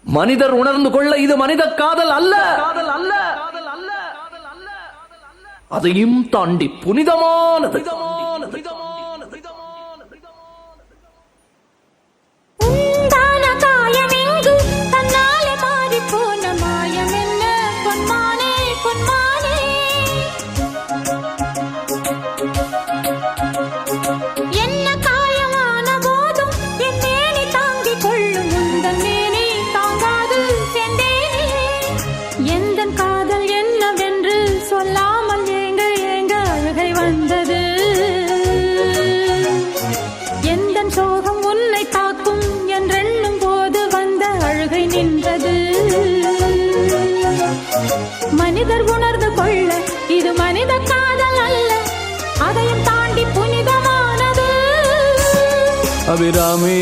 மனிதர் உணர்ந்து கொள்ள இது மனித காதல் அல்ல, அதையும் தாண்டி புனிதமானது. சொல்லாமல் ஏங்க ஏங்க அழுகை வந்தது. எந்த சோகம் உன்னை தாக்கும் என்றெண்ணும் போது வந்த அழுகை நின்றது. மனிதர் உணர்ந்து கொள்ள இது மனித காதல் அல்ல, அதையும் தாண்டி புனிதமானது. அபிராமி